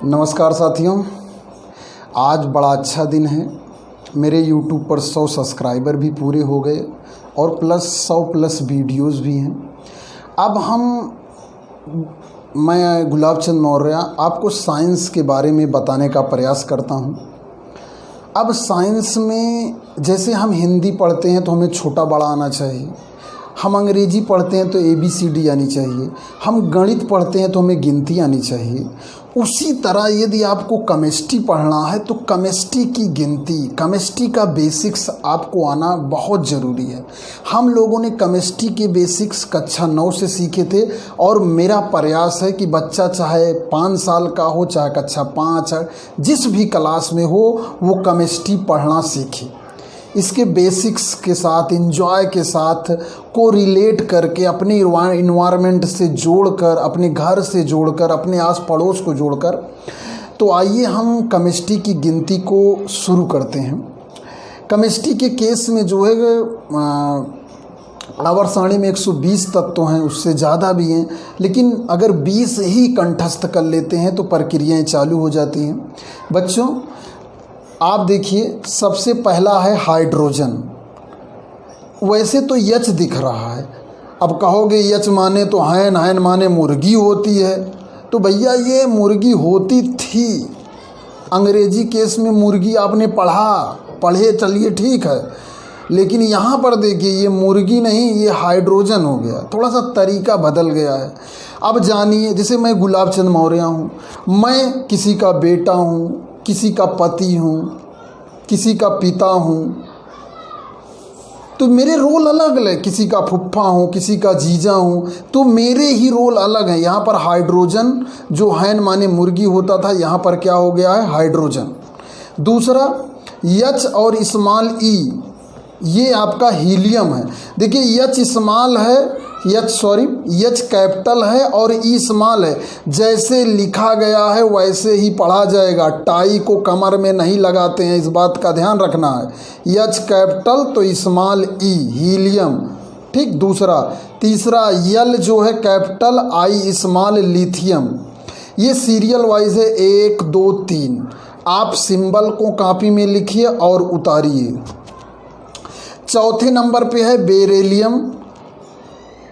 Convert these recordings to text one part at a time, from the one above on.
नमस्कार साथियों, आज बड़ा अच्छा दिन है। मेरे YouTube पर 100 सब्सक्राइबर भी पूरे हो गए और प्लस 100+ वीडियोस भी हैं। अब मैं गुलाब चंद मौर्य आपको साइंस के बारे में बताने का प्रयास करता हूं। अब साइंस में जैसे हम हिंदी पढ़ते हैं तो हमें छोटा बड़ा आना चाहिए, हम अंग्रेजी पढ़ते हैं तो ABCD आनी चाहिए, हम गणित पढ़ते हैं तो हमें गिनती आनी चाहिए। उसी तरह यदि आपको केमिस्ट्री पढ़ना है तो केमिस्ट्री की गिनती, केमिस्ट्री का बेसिक्स आपको आना बहुत ज़रूरी है। हम लोगों ने केमिस्ट्री के बेसिक्स कक्षा 9 से सीखे थे और मेरा प्रयास है कि बच्चा चाहे 5 साल का हो, चाहे कक्षा 5 है, जिस भी क्लास में हो वो केमिस्ट्री पढ़ना सीखे। इसके बेसिक्स के साथ, एंजॉय के साथ को रिलेट करके, अपने इन्वायरमेंट से जोड़कर, अपने घर से जोड़कर, अपने आस पड़ोस को जोड़कर, तो आइए हम केमिस्ट्री की गिनती को शुरू करते हैं। केमिस्ट्री के केस में जो है आवर्त सारणी में 120 तत्व हैं, उससे ज़्यादा भी हैं, लेकिन अगर 20 ही कंठस्थ कर लेते हैं तो प्रक्रियाएँ चालू हो जाती हैं। बच्चों आप देखिए, सबसे पहला है हाइड्रोजन। वैसे तो यच दिख रहा है, अब कहोगे यच माने तो हैन, हैन माने मुर्गी होती है, तो भैया ये मुर्गी होती थी। अंग्रेजी केस में मुर्गी आपने पढ़े चलिए ठीक है, लेकिन यहाँ पर देखिए ये मुर्गी नहीं, ये हाइड्रोजन हो गया, थोड़ा सा तरीका बदल गया है। अब जानिए, जैसे मैं गुलाब चंद मौर्य हूँ, मैं किसी का बेटा हूँ, किसी का पति हूँ, किसी का पिता हूँ, तो मेरे रोल अलग अलग, किसी का फुफ्फा हूँ, किसी का जीजा हूँ, तो मेरे ही रोल अलग हैं। यहाँ पर हाइड्रोजन जो हैन माने मुर्गी होता था, यहाँ पर क्या हो गया है, हाइड्रोजन। दूसरा यच और स्मॉल ई, ये आपका हीलियम है। देखिए यच स्मॉल है, यच कैपिटल है और ई स्मॉल है। जैसे लिखा गया है वैसे ही पढ़ा जाएगा, टाई को कमर में नहीं लगाते हैं, इस बात का ध्यान रखना है। यच कैपिटल तो स्मॉल ई, हीलियम, ठीक। तीसरा यल जो है कैपिटल, आई स्मॉल, लिथियम। ये सीरियल वाइज है, 1 2 3। आप सिंबल को कॉपी में लिखिए और उतारिए। चौथे नंबर पे है बेरिलियम,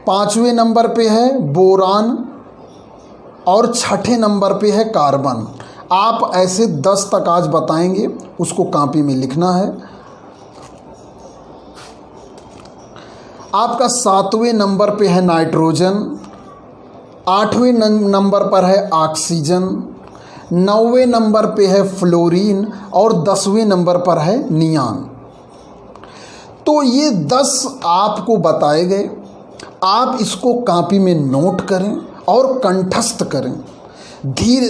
5वें नंबर पे है बोरान और 6ठे नंबर पे है कार्बन। आप ऐसे 10 तक आज बताएंगे, उसको कॉपी में लिखना है। आपका 7वें नंबर पे है नाइट्रोजन, 8वें नंबर पर है ऑक्सीजन, 9वें नंबर पे है फ्लोरीन और 10वें नंबर पर है नियान। तो ये 10 आपको बताए गए, आप इसको कॉपी में नोट करें और कंठस्थ करें।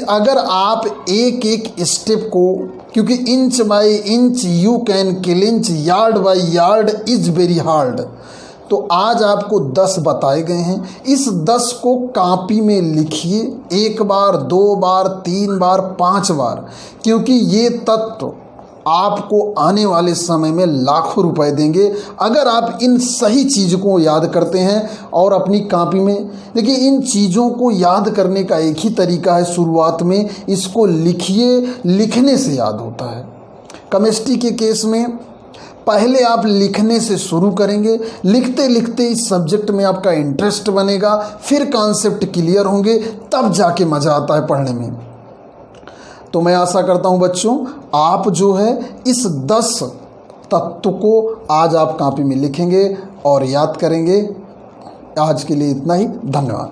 अगर आप एक एक स्टेप को, क्योंकि inch by inch you can kill inch, yard by yard is very hard, तो आज आपको 10 बताए गए हैं। इस 10 को कॉपी में लिखिए, 1 बार, 2 बार, 3 बार, 5 बार, क्योंकि ये तत्व आपको आने वाले समय में लाखों रुपए देंगे अगर आप इन सही चीज़ों को याद करते हैं। और अपनी कॉपी में देखिए, इन चीज़ों को याद करने का एक ही तरीका है, शुरुआत में इसको लिखिए, लिखने से याद होता है। केमिस्ट्री के केस में पहले आप लिखने से शुरू करेंगे, लिखते लिखते इस सब्जेक्ट में आपका इंटरेस्ट बनेगा, फिर कॉन्सेप्ट क्लियर होंगे, तब जाके मज़ा आता है पढ़ने में। तो मैं आशा करता हूं बच्चों, आप जो है इस 10 तत्व को आज आप कॉपी में लिखेंगे और याद करेंगे। आज के लिए इतना ही, धन्यवाद।